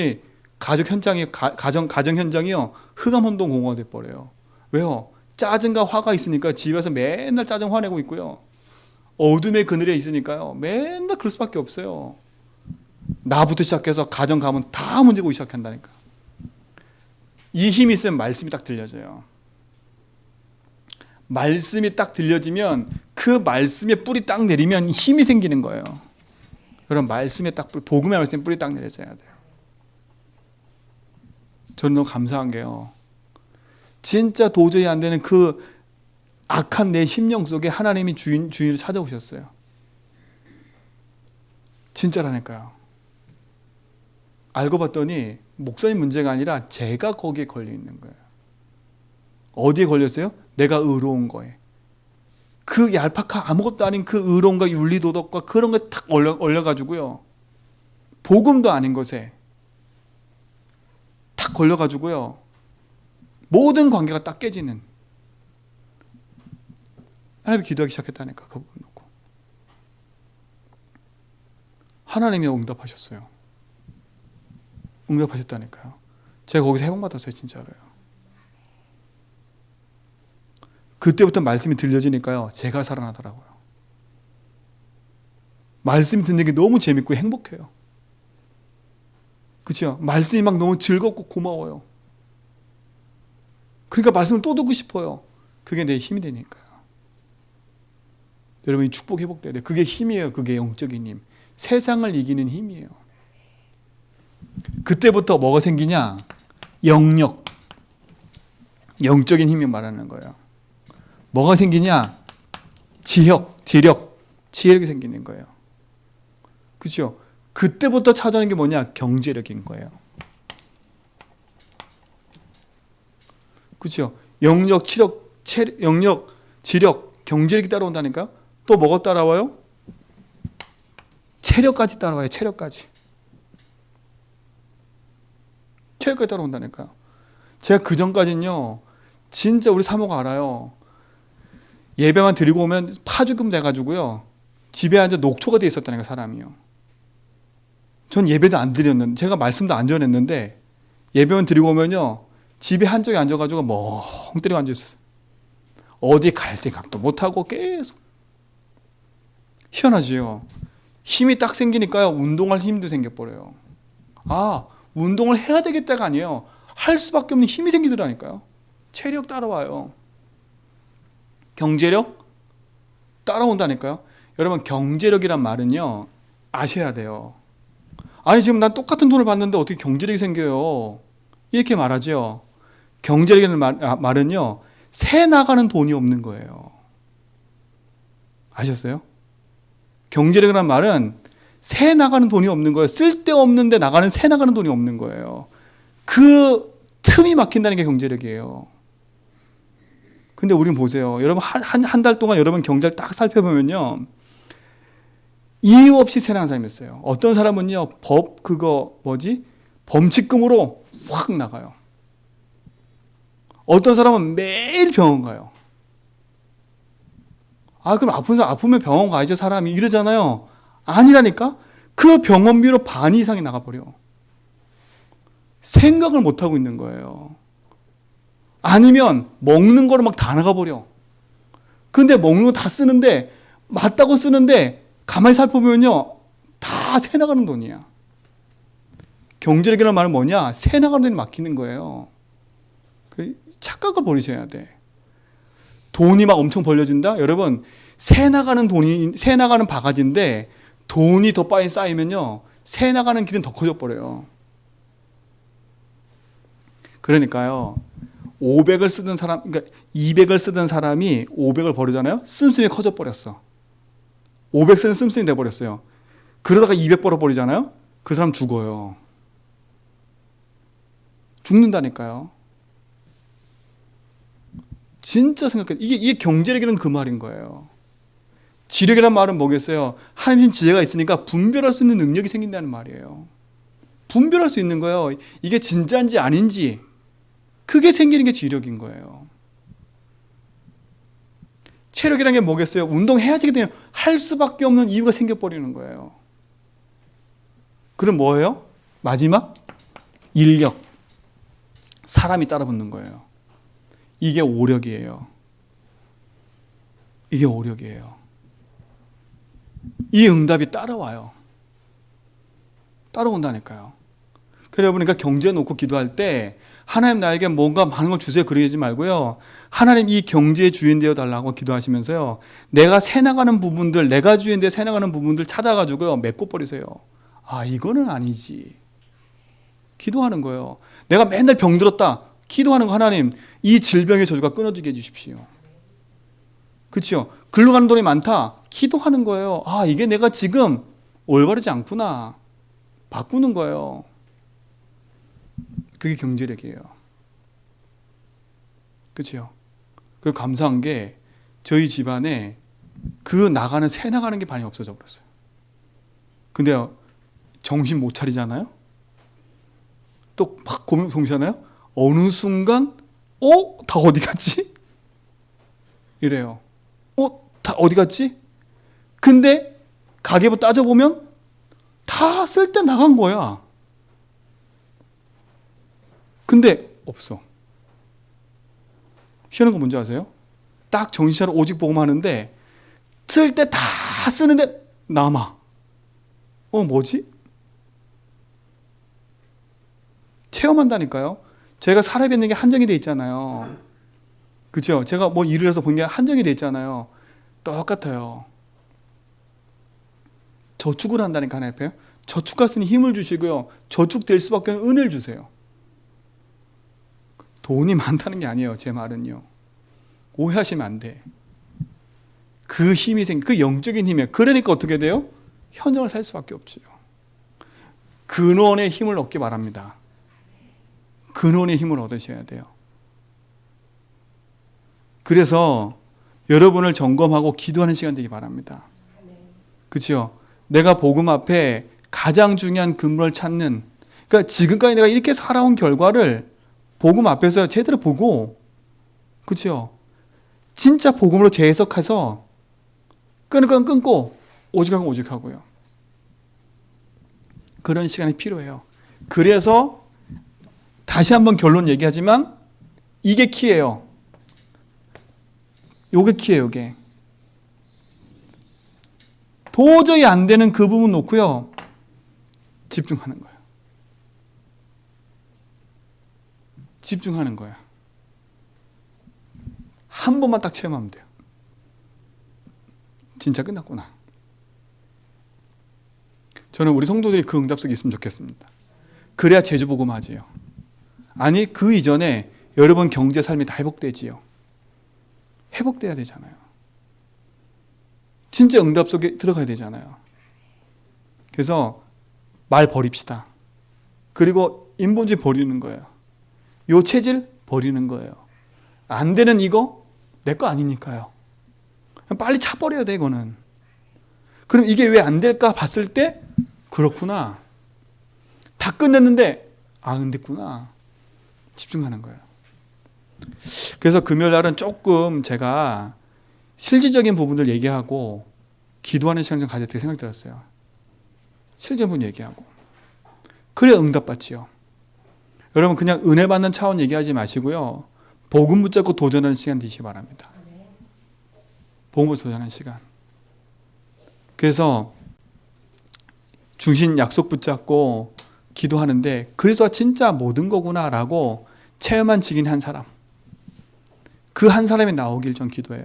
현장이요 흑암혼동 공허가 돼버려요. 왜요? 짜증과 화가 있으니까 집에서 맨날 짜증 화내고 있고요. 어둠의 그늘에 있으니까요 맨날 그럴 수밖에 없어요. 나부터 시작해서 가정 가면 다 문제고 시작한다니까. 이 힘이 있으면 말씀이 딱 들려져요. 말씀이 딱 들려지면 그 말씀에 뿌리 딱 내리면 힘이 생기는 거예요. 그럼 말씀에 딱 복음의 말씀에 뿌리 딱 내려져야 돼요. 저는 너무 감사한 게요. 진짜 도저히 안 되는 그 악한 내 심령 속에 하나님이 주인을 찾아오셨어요. 진짜라니까요. 알고 봤더니 목사님 문제가 아니라 제가 거기에 걸려 있는 거예요. 어디에 걸렸어요? 내가 의로운 거에. 그 얄팍한 아무것도 아닌 그 의로움과 윤리도덕과 그런 게 탁 올려가지고요. 복음도 아닌 것에 탁 걸려가지고요. 모든 관계가 딱 깨지는. 하나님께 기도하기 시작했다니까. 그 부분 놓고. 하나님이 응답하셨어요. 응답하셨다니까요. 제가 거기서 회복받았어요. 진짜로요. 그때부터 말씀이 들려지니까요. 제가 살아나더라고요. 말씀이 듣는 게 너무 재밌고 행복해요. 그렇죠? 말씀이 막 너무 즐겁고 고마워요. 그러니까 말씀을 또 듣고 싶어요. 그게 내 힘이 되니까요. 여러분이 축복 회복돼야 돼요. 그게 힘이에요. 그게 영적인 힘. 세상을 이기는 힘이에요. 그때부터 뭐가 생기냐? 영역. 영적인 힘이 말하는 거예요. 뭐가 생기냐? 지력, 지혜력이 생기는 거예요. 그렇죠? 그때부터 찾아오는 게 뭐냐? 경제력인 거예요. 그렇죠? 영역, 지력, 경제력이 따라온다니까요. 또 뭐가 따라와요? 체력까지 따라와요. 체력까지 따라온다니까요. 제가 그 전까지는요, 진짜 우리 사모가 알아요. 예배만 드리고 오면 파죽음 돼가지고요, 집에 앉아 녹초가 돼 있었다니까, 사람이요. 전 예배도 안 드렸는데, 제가 말씀도 안 전했는데, 예배만 드리고 오면요, 집에 한쪽에 앉아가지고 멍 때리고 앉아있었어요. 어디 갈 생각도 못하고 계속. 희한하지요. 힘이 딱 생기니까요, 운동할 힘도 생겨버려요. 아, 운동을 해야 되겠다가 아니에요. 할 수밖에 없는 힘이 생기더라니까요. 체력 따라와요. 경제력 따라온다니까요. 여러분, 경제력이란 말은요, 아셔야 돼요. 아니, 지금 난 똑같은 돈을 받는데 어떻게 경제력이 생겨요? 이렇게 말하죠. 경제력이라는 말은요, 새 나가는 돈이 없는 거예요. 아셨어요? 경제력이라는 말은 새 나가는 돈이 없는 거예요. 쓸데없는데 나가는 새 나가는 돈이 없는 거예요. 그 틈이 막힌다는 게 경제력이에요. 근데 우린 보세요. 여러분, 한 달 동안 여러분 경제를 딱 살펴보면요, 이유 없이 새 나가는 사람이 있어요. 어떤 사람은요, 범칙금으로 확 나가요. 어떤 사람은 매일 병원 가요. 아, 그럼 아픈 사람, 아프면 병원 가야죠, 사람이. 이러잖아요. 아니라니까? 그 병원비로 반 이상이 나가버려. 생각을 못하고 있는 거예요. 아니면 먹는 거로 막 다 나가버려. 근데 먹는 거 다 쓰는데, 맞다고 쓰는데, 가만히 살펴보면요, 다 새 나가는 돈이야. 경제력이라는 말은 뭐냐? 새 나가는 돈이 막히는 거예요. 착각을 버리셔야 돼. 돈이 막 엄청 벌려진다? 여러분, 새 나가는 바가지인데, 돈이 더 빨리 쌓이면요, 새 나가는 길은 더 커져 버려요. 그러니까요, 500을 쓰던 사람, 그러니까 200을 쓰던 사람이 500을 벌이잖아요? 씀씀이 커져 버렸어. 500 쓰는 씀씀이 돼 버렸어요. 그러다가 200 벌어 버리잖아요? 그 사람 죽어요. 죽는다니까요. 진짜 생각해. 이게 경제력이라는 그 말인 거예요. 지력이라는 말은 뭐겠어요? 하나님 지혜가 있으니까 분별할 수 있는 능력이 생긴다는 말이에요. 분별할 수 있는 거예요. 이게 진짜인지 아닌지. 그게 생기는 게 지력인 거예요. 체력이라는 게 뭐겠어요? 운동해야지 되면 할 수밖에 없는 이유가 생겨버리는 거예요. 그럼 뭐예요? 마지막? 인력. 사람이 따라붙는 거예요. 이게 오력이에요. 이게 오력이에요. 이 응답이 따라와요. 따라온다니까요. 그러니까 경제 놓고 기도할 때 하나님 나에게 뭔가 많은 걸 주세요 그러지 말고요. 하나님 이 경제의 주인 되어 달라고 기도하시면서요. 내가 새나가는 부분들, 내가 주인데 새나가는 부분들 찾아가지고요. 메꿔 버리세요. 아, 이거는 아니지. 기도하는 거예요. 내가 맨날 병들었다. 기도하는 거 하나님, 이 질병의 저주가 끊어지게 해주십시오. 그렇죠? 글로 가는 돈이 많다. 기도하는 거예요. 아, 이게 내가 지금 올바르지 않구나. 바꾸는 거예요. 그게 경제력이에요. 그렇죠? 그 감사한 게 저희 집안에 그 나가는 새 나가는 게 많이 없어져 버렸어요. 근데요, 정신 못 차리잖아요. 또 막 고민 동시하나요? 어느 순간 다 어디 갔지? 이래요. 다 어디 갔지? 근데 가계부 따져보면 다 쓸 때 나간 거야. 근데 없어. 희한한 거 뭔지 아세요? 딱 정신차려 오직 보고만 하는데 쓸 때 다 쓰는데 남아. 뭐지? 체험한다니까요. 제가 살아야 는 게 한정이 돼 있잖아요. 그렇죠? 제가 뭐 일을 해서 본 게 한정이 돼 있잖아요. 똑같아요. 저축을 한다니까 하나님께요. 저축할 수 있는 힘을 주시고요. 저축될 수밖에 없는 은혜를 주세요. 돈이 많다는 게 아니에요. 제 말은요. 오해하시면 안 돼. 그 힘이 그 영적인 힘이에요. 그러니까 어떻게 돼요? 현장을 살 수밖에 없지요. 근원의 힘을 얻기 바랍니다. 근원의 힘을 얻으셔야 돼요. 그래서 여러분을 점검하고 기도하는 시간 되기 바랍니다. 그렇죠? 내가 복음 앞에 가장 중요한 근본을 찾는, 그러니까 지금까지 내가 이렇게 살아온 결과를 복음 앞에서 제대로 보고, 그렇죠? 진짜 복음으로 재해석해서 끊을 건 끊고 오직하고 오직하고요. 그런 시간이 필요해요. 그래서 다시 한번 결론 얘기하지만 이게 키예요. 요게 키예요, 요게. 도저히 안 되는 그 부분 놓고요. 집중하는 거예요. 집중하는 거예요. 한 번만 딱 체험하면 돼요. 진짜 끝났구나. 저는 우리 성도들이 그 응답 속에 있으면 좋겠습니다. 그래야 제주복음하지요. 아니, 그 이전에 여러분 경제 삶이 다 회복되지요. 회복돼야 되잖아요. 진짜 응답 속에 들어가야 되잖아요. 그래서 말 버립시다. 그리고 인본주의 버리는 거예요. 요 체질 버리는 거예요. 안 되는 이거 내 거 아니니까요. 빨리 차버려야 돼, 이거는. 그럼 이게 왜 안 될까 봤을 때 그렇구나. 다 끝냈는데 안 됐구나. 집중하는 거예요. 그래서 금요일 날은 조금 제가 실질적인 부분들 얘기하고 기도하는 시간 좀 가져야 될 생각이 들었어요. 실질적인 부분 얘기하고. 그래야 응답받지요. 여러분 그냥 은혜 받는 차원 얘기하지 마시고요. 복음 붙잡고 도전하는 시간 되시기 바랍니다. 복음 도전하는 시간. 그래서 중심 약속 붙잡고 기도하는데 그리스도가 진짜 모든 거구나라고 체험한 증인 한 사람. 그 한 사람이 나오길 전 기도해요.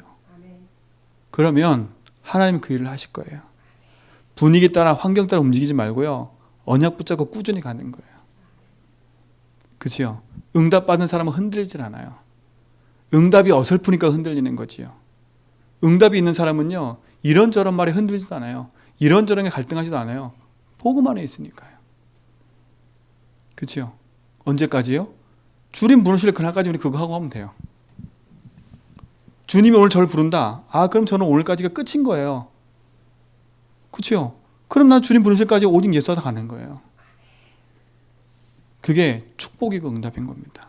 그러면 하나님 그 일을 하실 거예요. 분위기 따라 환경 따라 움직이지 말고요. 언약 붙잡고 꾸준히 가는 거예요. 그치요? 응답받은 사람은 흔들리질 않아요. 응답이 어설프니까 흔들리는 거지요. 응답이 있는 사람은요. 이런저런 말에 흔들리지도 않아요. 이런저런에 갈등하지도 않아요. 복음 안에 있으니까요. 그치요? 언제까지요? 주님 부르실 그날까지 우리 그거 하고 하면 돼요. 주님이 오늘 저를 부른다. 그럼 저는 오늘까지가 끝인 거예요. 그치요? 그럼 난 주님 부르실까지 오직 예수하다 가는 거예요. 그게 축복이고 응답인 겁니다.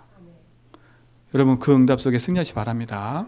여러분 그 응답 속에 승리하시기 바랍니다.